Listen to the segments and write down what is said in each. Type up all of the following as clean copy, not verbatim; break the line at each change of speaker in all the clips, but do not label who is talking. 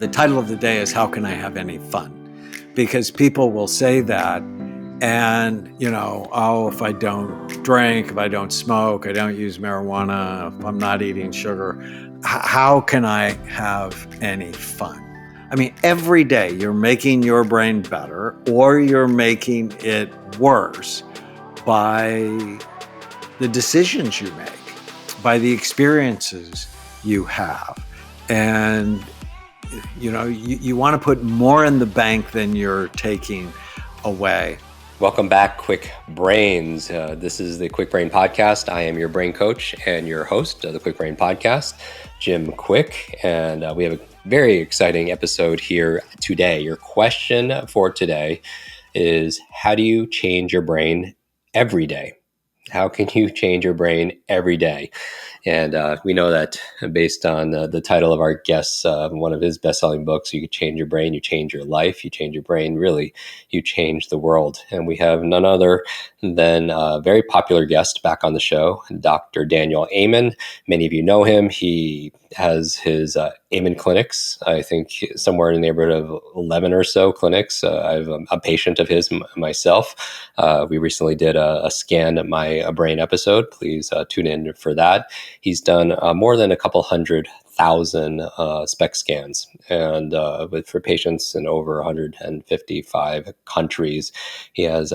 The title of the day is How Can I Have Any Fun? Because people will say that and, if I don't drink, if I don't smoke, I don't use marijuana, if I'm not eating sugar, how can I have any fun? I mean, every day you're making your brain better or you're making it worse by the decisions you make, by the experiences you have. And you want to put more in the bank than you're taking away.
Welcome back, Kwik Brains. This is the Kwik Brain Podcast. I am your brain coach and your host of the Kwik Brain Podcast, Jim Kwik. And we have a very exciting episode here today. Your question for today is, how do you change your brain every day? How can you change your brain every day? And we know that based on the title of our guest, one of his best-selling books, You Can Change Your Brain, You Change Your Life, You Change Your Brain, really, you change the world. And we have none other than a very popular guest back on the show, Dr. Daniel Amen. Many of you know him. He has his Amen Clinics, I think somewhere in the neighborhood of 11 or so clinics. I'm a patient of his myself. We recently did a scan at my brain episode. Please tune in for that. He's done more than a couple 100,000 SPECT scans, and for patients in over 155 countries. He's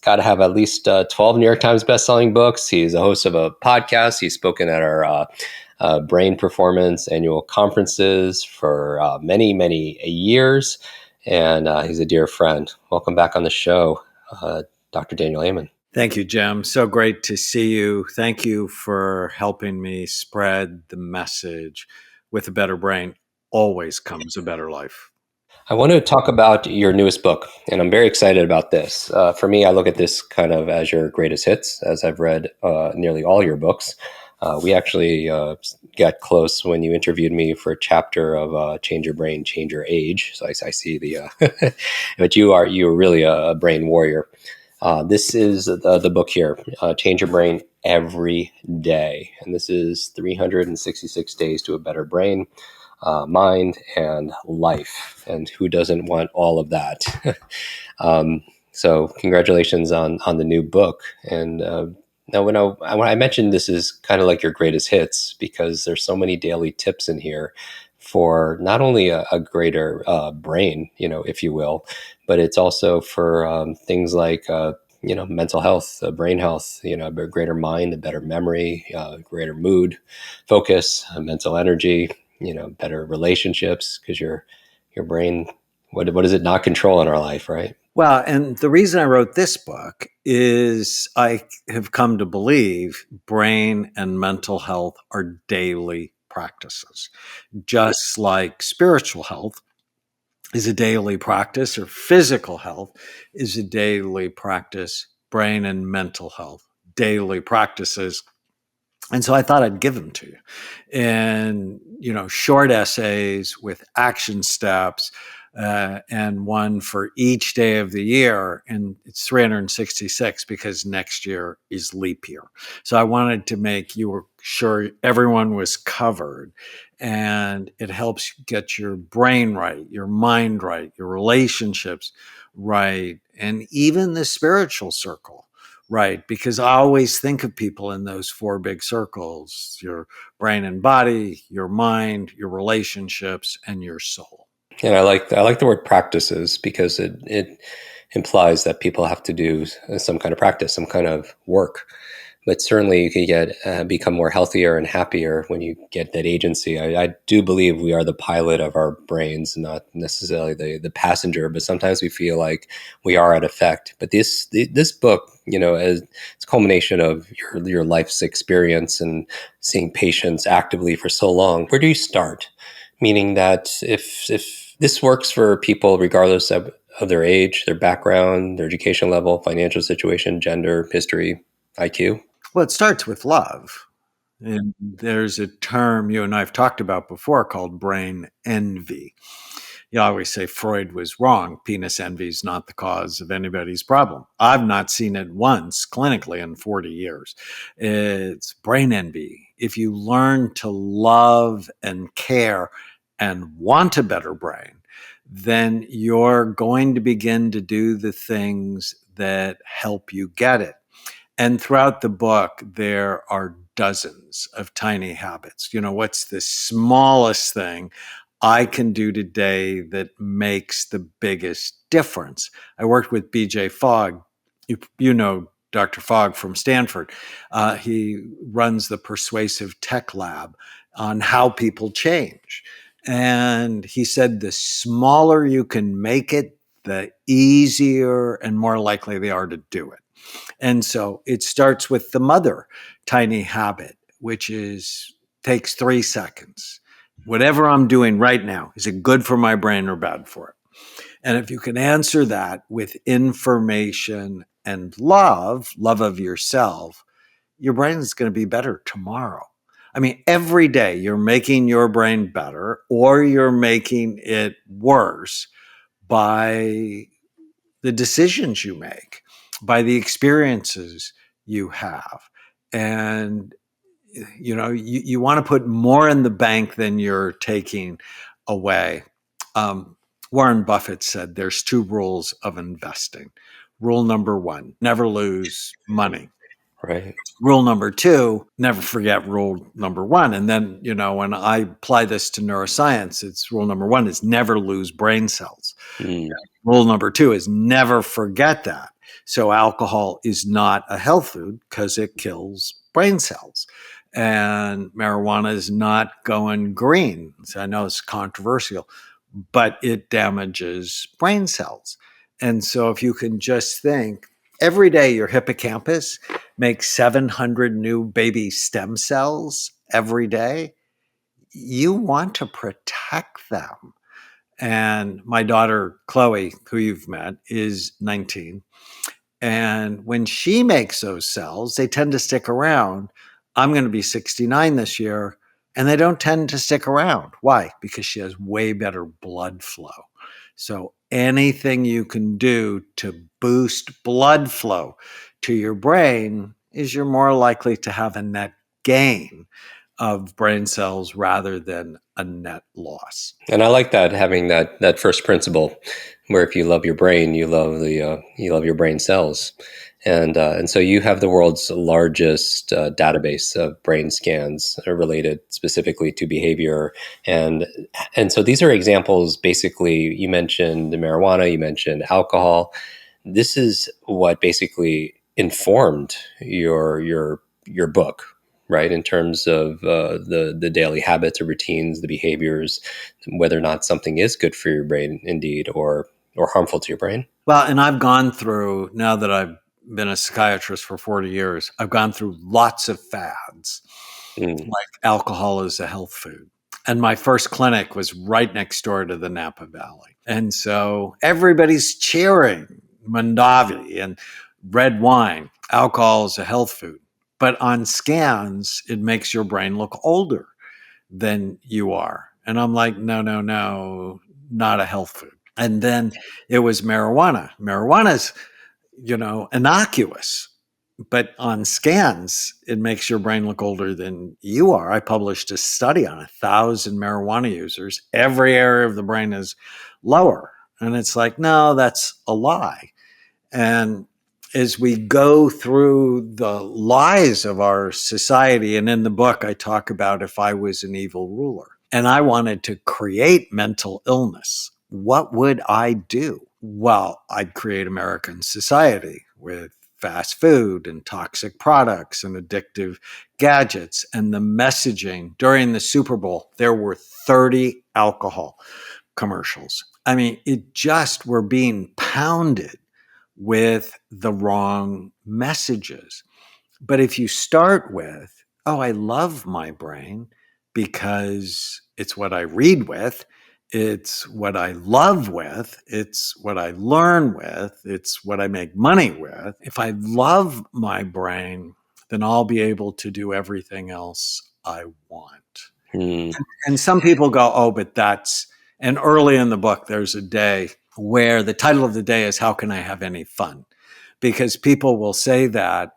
got to have at least 12 New York Times bestselling books. He's a host of a podcast. He's spoken at our brain performance annual conferences for many, many years, and he's a dear friend. Welcome back on the show, Dr. Daniel Amen.
Thank you, Jim. So great to see you. Thank you for helping me spread the message. With a better brain always comes a better life.
I want to talk about your newest book, and I'm very excited about this. For me, I look at this kind of as your greatest hits, as I've read nearly all your books. We actually got close when you interviewed me for a chapter of Change Your Brain, Change Your Age. So I see the, but you're really a brain warrior. This is the book here, Change Your Brain Every Day. And this is 366 Days to a Better Brain, Mind, and Life. And who doesn't want all of that? So congratulations on the new book. And now when I mentioned this is kind of like your greatest hits, because there's so many daily tips in here for not only a greater brain, if you will, but it's also for things like, mental health, brain health, a greater mind, a better memory, greater mood, focus, mental energy, better relationships, because your brain, what does it not control in our life, right?
Well, and the reason I wrote this book is I have come to believe brain and mental health are daily practices, just like spiritual health is a daily practice, or physical health is a daily practice. Brain and mental health, daily practices. And so I thought I'd give them to you. And, short essays with action steps, and one for each day of the year. And it's 366 because next year is leap year. So I wanted to make sure everyone was covered. And it helps get your brain right, your mind right, your relationships right, and even the spiritual circle right. Because I always think of people in those four big circles: your brain and body, your mind, your relationships, and your soul.
And I like the word practices, because it implies that people have to do some kind of practice, some kind of work. But certainly you can become more healthier and happier when you get that agency. I do believe we are the pilot of our brains, not necessarily the passenger, but sometimes we feel like we are at effect. But this book, as it's a culmination of your life's experience and seeing patients actively for so long. Where do you start? Meaning that if this works for people regardless of their age, their background, their education level, financial situation, gender, history, IQ.
Well, it starts with love. And there's a term you and I have talked about before called brain envy. You always say Freud was wrong. Penis envy is not the cause of anybody's problem. I've not seen it once clinically in 40 years. It's brain envy. If you learn to love and care and want a better brain, then you're going to begin to do the things that help you get it. And throughout the book, there are dozens of tiny habits. What's the smallest thing I can do today that makes the biggest difference? I worked with BJ Fogg. You know Dr. Fogg from Stanford. He runs the Persuasive Tech Lab on how people change. And he said the smaller you can make it, the easier and more likely they are to do it. And so it starts with the mother tiny habit, which takes 3 seconds. Whatever I'm doing right now, is it good for my brain or bad for it? And if you can answer that with information and love of yourself, your brain is going to be better tomorrow. I mean, every day you're making your brain better or you're making it worse by the decisions you make, by the experiences you have. And you want to put more in the bank than you're taking away. Warren Buffett said there's 2 rules of investing. Rule number 1, never lose money.
Right.
Rule number 2, never forget rule number 1. And then, when I apply this to neuroscience, it's rule number 1 is never lose brain cells. Rule number 2 is never forget that. So alcohol is not a health food because it kills brain cells. And marijuana is not going green. So I know it's controversial, but it damages brain cells. And so if you can just think, every day your hippocampus makes 700 new baby stem cells every day, you want to protect them. And my daughter, Chloe, who you've met, is 19. And when she makes those cells, they tend to stick around. I'm going to be 69 this year, and they don't tend to stick around. Why? Because she has way better blood flow. So anything you can do to boost blood flow to your brain is you're more likely to have a net gain of brain cells rather than a net loss.
And I like that, having that first principle, where if you love your brain, you love your brain cells, and so you have the world's largest database of brain scans related specifically to behavior, and so these are examples. Basically, you mentioned the marijuana, you mentioned alcohol. This is what basically informed your book, right? In terms of the daily habits or routines, the behaviors, whether or not something is good for your brain indeed, or harmful to your brain.
Well, and I've gone through, now that I've been a psychiatrist for 40 years, I've gone through lots of fads, like alcohol is a health food. And my first clinic was right next door to the Napa Valley. And so everybody's cheering Mondavi and red wine. Alcohol is a health food. But on scans, it makes your brain look older than you are. And I'm like, no, not a health food. And then it was marijuana. Marijuana's, innocuous, but on scans, it makes your brain look older than you are. I published a study on 1,000 marijuana users. Every area of the brain is lower. And it's like, no, that's a lie. And as we go through the lies of our society, and in the book, I talk about if I was an evil ruler and I wanted to create mental illness, what would I do? Well, I'd create American society with fast food and toxic products and addictive gadgets. And the messaging during the Super Bowl, there were 30 alcohol commercials. I mean, it just were being pounded with the wrong messages. But if you start with, oh, I love my brain because it's what I read with, it's what I love with, it's what I learn with, it's what I make money with. If I love my brain, then I'll be able to do everything else I want. And some people go, oh, but and early in the book, there's a day where the title of the day is, how can I have any fun? Because people will say that,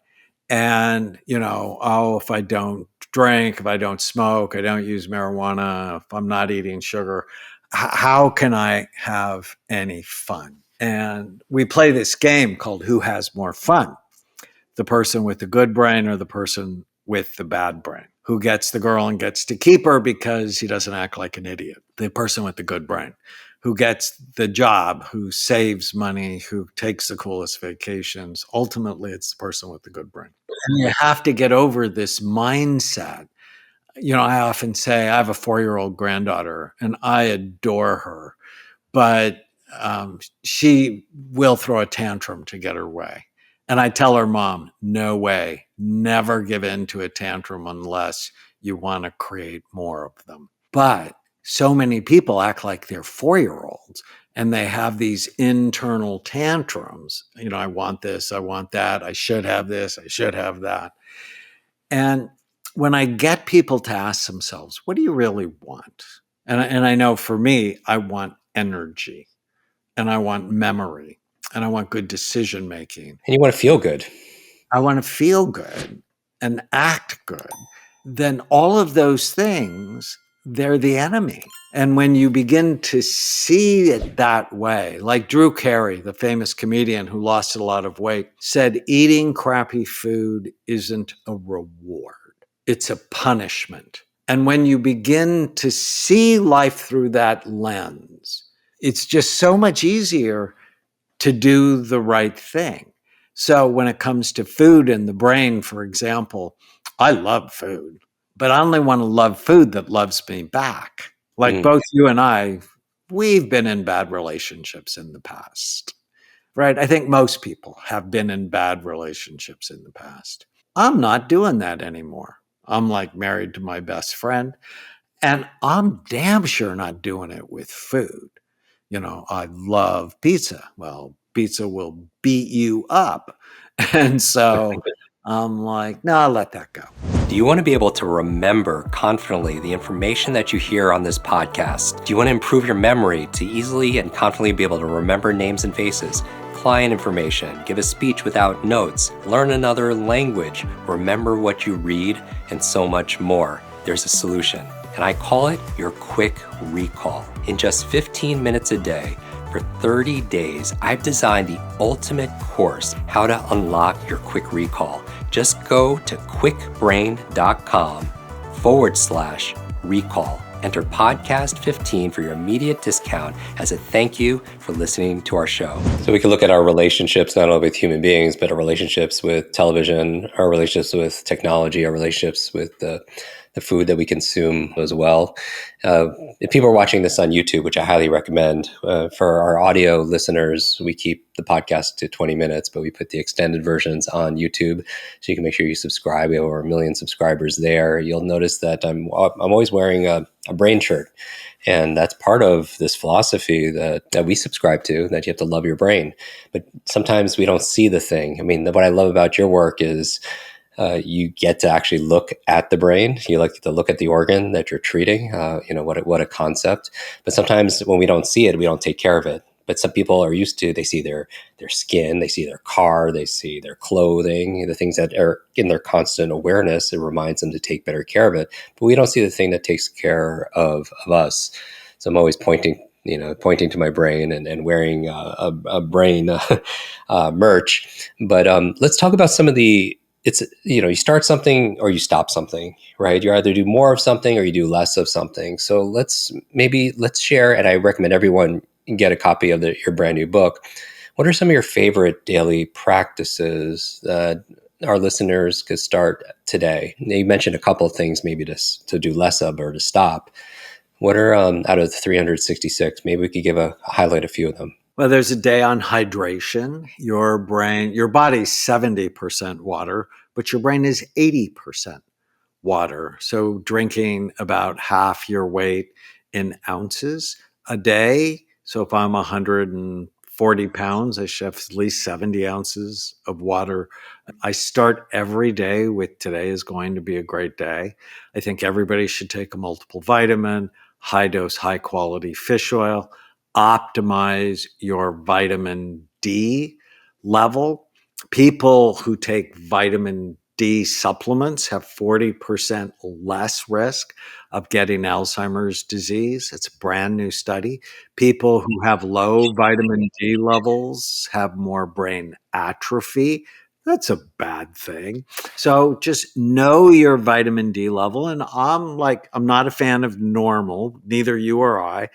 and, oh, if I don't drink, if I don't smoke, I don't use marijuana, if I'm not eating sugar, how can I have any fun? And we play this game called Who Has More Fun? The person with the good brain or the person with the bad brain? Who gets the girl and gets to keep her because he doesn't act like an idiot? The person with the good brain. Who gets the job, who saves money, who takes the coolest vacations? Ultimately, it's the person with the good brain. And you have to get over this mindset. I often say I have a 4-year-old granddaughter and I adore her, but she will throw a tantrum to get her way. And I tell her mom, no way, never give in to a tantrum unless you want to create more of them. But so many people act like they're 4-year-olds and they have these internal tantrums. I want this, I want that, I should have this, I should have that. And when I get people to ask themselves, what do you really want? And I know for me, I want energy and I want memory and I want good decision making.
And you want to feel good.
I want to feel good and act good. Then all of those things, they're the enemy. And when you begin to see it that way, like Drew Carey, the famous comedian who lost a lot of weight, said, eating crappy food isn't a reward, it's a punishment. And when you begin to see life through that lens, it's just so much easier to do the right thing. So when it comes to food and the brain, for example, I love food, but I only want to love food that loves me back. Like both you and I, we've been in bad relationships in the past, right? I think most people have been in bad relationships in the past. I'm not doing that anymore. I'm like married to my best friend, and I'm damn sure not doing it with food. I love pizza. Well, pizza will beat you up. And so I'm like, no, I'll let that go.
Do you want to be able to remember confidently the information that you hear on this podcast? Do you want to improve your memory to easily and confidently be able to remember names and faces, client information, give a speech without notes, learn another language, remember what you read, and so much more? There's a solution, and I call it your Kwik Recall. In just 15 minutes a day, for 30 days, I've designed the ultimate course, how to unlock your Kwik Recall. Just go to kwikbrain.com/recall. Enter podcast 15 for your immediate discount as a thank you for listening to our show. So we can look at our relationships, not only with human beings, but our relationships with television, our relationships with technology, our relationships with the food that we consume as well. If people are watching this on YouTube, which I highly recommend, for our audio listeners, we keep the podcast to 20 minutes, but we put the extended versions on YouTube, so you can make sure you subscribe. We have over 1 million subscribers there. You'll notice that I'm always wearing a brain shirt, and that's part of this philosophy that we subscribe to, that you have to love your brain. But sometimes we don't see the thing. I mean, what I love about your work is you get to actually look at the brain. You like to look at the organ that you're treating. What a concept. But sometimes when we don't see it, we don't take care of it. But some people are used to, they see their skin, they see their car, they see their clothing, the things that are in their constant awareness. It reminds them to take better care of it. But we don't see the thing that takes care of us. So I'm always pointing to my brain and wearing a brain merch. But let's talk about some of the, you start something or you stop something, right? You either do more of something or you do less of something. So let's share, and I recommend everyone get a copy of your brand new book. What are some of your favorite daily practices that our listeners could start today? You mentioned a couple of things, maybe to do less of or to stop. What are out of the 366? Maybe we could highlight a few of them.
Well, there's a day on hydration. Your body's 70% water, but your brain is 80% water. So drinking about half your weight in ounces a day. So if I'm 140 pounds, I should have at least 70 ounces of water. I start every day with today is going to be a great day. I think everybody should take a multiple vitamin, high dose, high quality fish oil. Optimize your vitamin D level. People who take vitamin D supplements have 40% less risk of getting Alzheimer's disease. It's a brand new study. People who have low vitamin D levels have more brain atrophy. That's a bad thing. So just know your vitamin D level. And I'm not a fan of normal. Neither you or I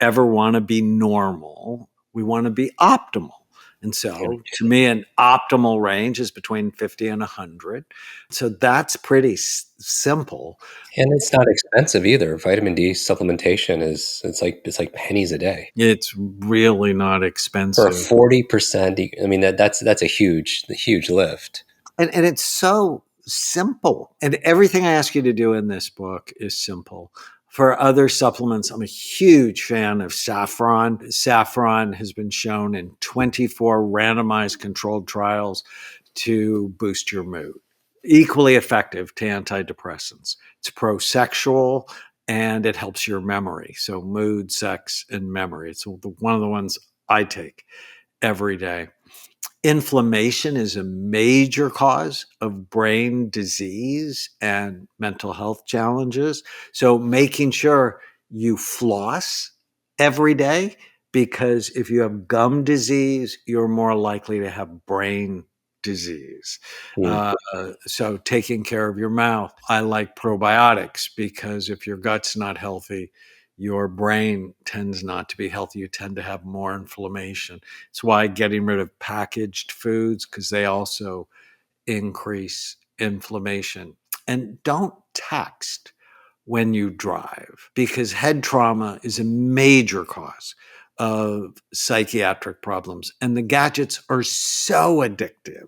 ever want to be normal. We want to be optimal. And so to me, an optimal range is between 50 and 100. So that's pretty simple.
And it's not expensive either. Vitamin D supplementation it's like pennies a day
It's really not
for a
expensive.
40%. I mean, that's a huge lift.
And it's so simple. And everything I ask you to do in this book is simple. For other supplements, I'm a huge fan of saffron. Saffron has been shown in 24 randomized controlled trials to boost your mood. Equally effective to antidepressants. It's pro-sexual and it helps your memory. So mood, sex, and memory. It's one of the ones I take every day. Inflammation is a major cause of brain disease and mental health challenges. So making sure you floss every day, because if you have gum disease, you're more likely to have brain disease.
Mm.
So taking care of your mouth. I like probiotics because if your gut's not healthy, your brain tends not to be healthy. You tend to have more inflammation. It's why getting rid of packaged foods, because they also increase inflammation. And don't text when you drive, because head trauma is a major cause of psychiatric problems. And the gadgets are so addictive.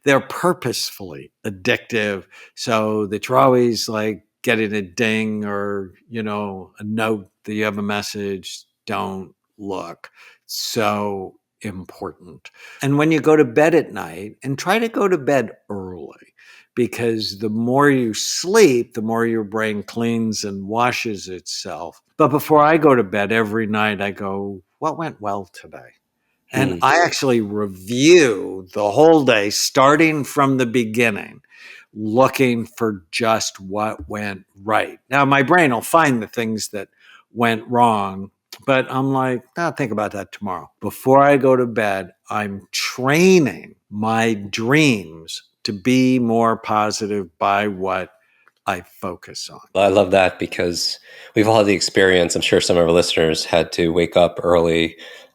They're purposefully addictive so that you're always like getting a ding or, a note that you have a message. Don't look. So important. And when you go to bed at night, and try to go to bed early, because the more you sleep, the more your brain cleans and washes itself. But before I go to bed every night, I go, what went well today? And
Mm.
I actually review the whole day, starting from the beginning, looking for just what went right. Now, my brain will find the things that went wrong, but I'm like, I'll think about that tomorrow. Before I go to bed, I'm training my dreams to be more positive by what I focus on.
I love that because we've all had the experience. I'm sure some of our listeners had to wake up earlier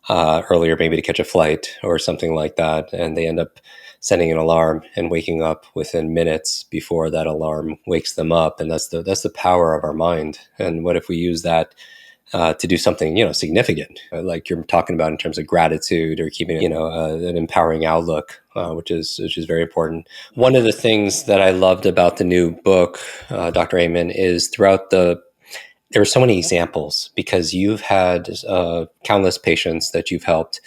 maybe to catch a flight or something like that, and they end up setting an alarm and waking up within minutes before that alarm wakes them up. And that's the power of our mind. And what if we use that to do something significant, like you're talking about in terms of gratitude or keeping an empowering outlook, which is very important. One of the things that I loved about the new book, Dr. Amen, is there are so many examples because you've had countless patients that you've helped,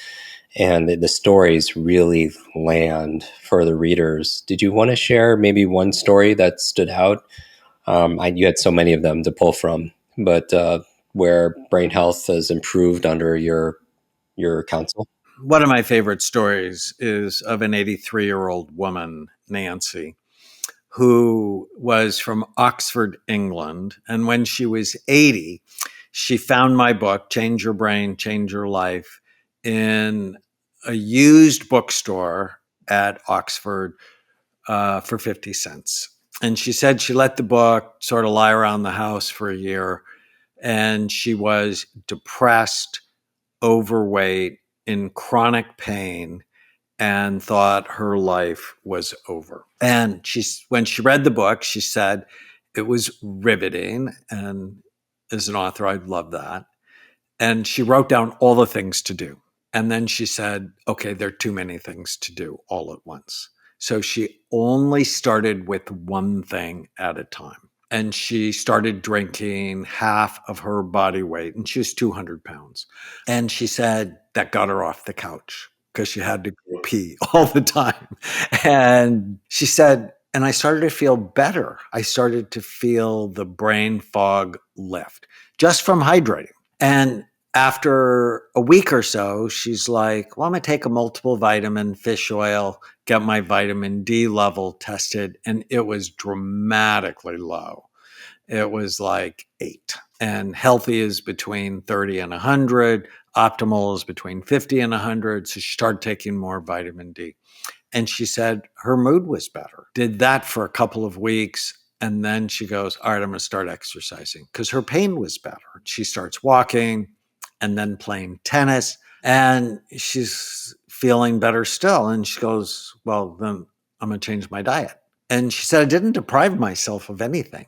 and the stories really land for the readers. Did you want to share maybe one story that stood out? You had so many of them to pull from, but where brain health has improved under your counsel?
One of my favorite stories is of an 83-year-old woman, Nancy, who was from Oxford, England. And when she was 80, she found my book, Change Your Brain, Change Your Life, in a used bookstore at Oxford for 50 cents. And she said she let the book sort of lie around the house for a year. And she was depressed, overweight, in chronic pain, and thought her life was over. And when she read the book, she said it was riveting. And as an author, I love that. And she wrote down all the things to do. And then she said, okay, there are too many things to do all at once. So she only started with one thing at a time. And she started drinking half of her body weight, and she was 200 pounds. And she said that got her off the couch because she had to go pee all the time. And she said, and I started to feel better. I started to feel the brain fog lift just from hydrating. And After a week or so, she's like, well, I'm going to take a multiple vitamin fish oil, get my vitamin D level tested. And it was dramatically low. It was like 8. And healthy is between 30 and 100. Optimal is between 50 and 100. So she started taking more vitamin D. And she said her mood was better. Did that for a couple of weeks. And then she goes, all right, I'm going to start exercising because her pain was better. She starts walking and then playing tennis. And she's feeling better still. And she goes, well, then I'm going to change my diet. And she said, I didn't deprive myself of anything.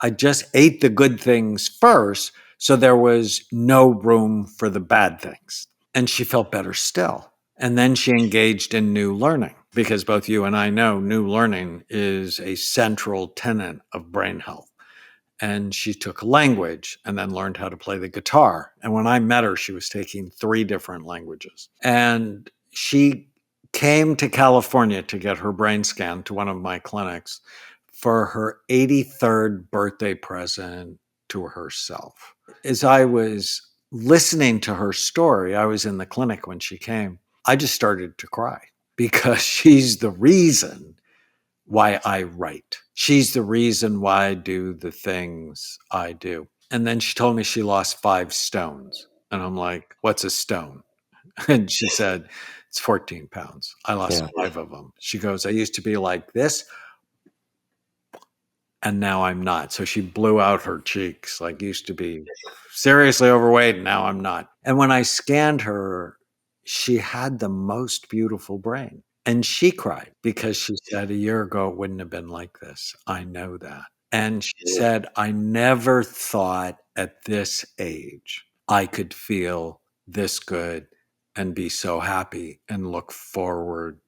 I just ate the good things first. So there was no room for the bad things. And she felt better still. And then she engaged in new learning because both you and I know new learning is a central tenet of brain health. And she took language and then learned how to play the guitar. And when I met her, she was taking 3 different languages. And she came to California to get her brain scanned to one of my clinics for her 83rd birthday present to herself. As I was listening to her story, I was in the clinic when she came. I just started to cry because she's the reason why I write. She's the reason why I do the things I do. And then she told me she lost 5 stones. And I'm like, what's a stone? And she said, it's 14 pounds. I lost 5 of them. She goes, I used to be like this, and now I'm not. So she blew out her cheeks, like used to be seriously overweight, and now I'm not. And when I scanned her, she had the most beautiful brain. And she cried because she said a year ago it wouldn't have been like this. I know that. And she said, I never thought at this age I could feel this good and be so happy and look forward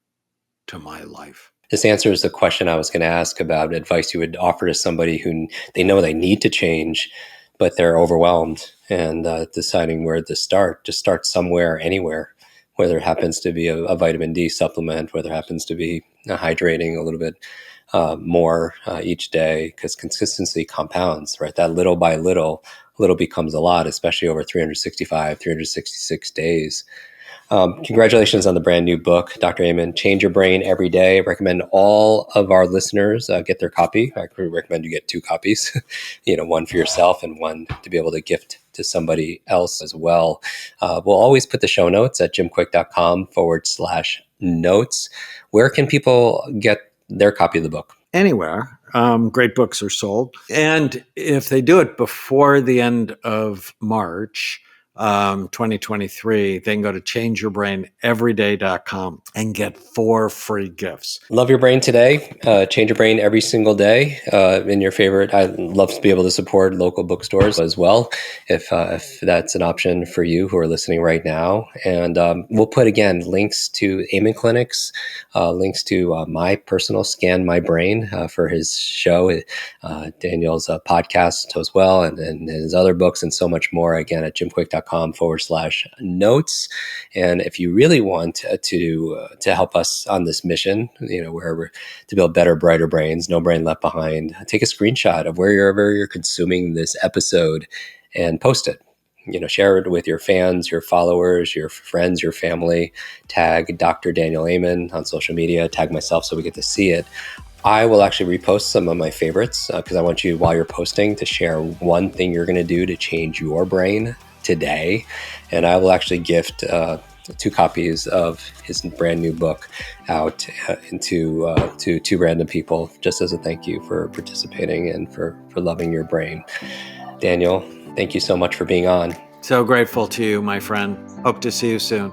to my life.
This answers the question I was going to ask about advice you would offer to somebody who they know they need to change, but they're overwhelmed and deciding where to start. Just start somewhere, anywhere, whether it happens to be a vitamin D supplement, whether it happens to be hydrating a little bit more each day, because consistency compounds, right? That little by little becomes a lot, especially over 365, 366 days. Congratulations on the brand new book, Dr. Amen, Change Your Brain Every Day. I recommend all of our listeners get their copy. I recommend you get 2 copies, one for yourself and one to be able to gift to somebody else as well. We'll always put the show notes at jimkwik.com/notes. Where can people get their copy of the book?
Anywhere. Great books are sold. And if they do it before the end of March, 2023, they can go to changeyourbraineveryday.com and get 4 free gifts.
Love your brain today. Change your brain every single day in your favorite. I'd love to be able to support local bookstores as well, if that's an option for you who are listening right now. And we'll put, again, links to Amen Clinics, links to my personal Scan My Brain for his show, Daniel's podcast as well, and his other books and so much more, again, at jimkwik.com/notes. And if you really want to help us on this mission, where we're to build better, brighter brains, no brain left behind, take a screenshot of wherever you're consuming this episode and post it. Share it with your fans, your followers, your friends, your family. Tag Dr. Daniel Amen on social media. Tag myself so we get to see it. I will actually repost some of my favorites because I want you, while you're posting, to share one thing you're going to do to change your brain today. And I will actually gift 2 copies of his brand new book out to 2 random people, just as a thank you for participating and for loving your brain. Daniel, thank you so much for being on.
So grateful to you, my friend. Hope to see you soon.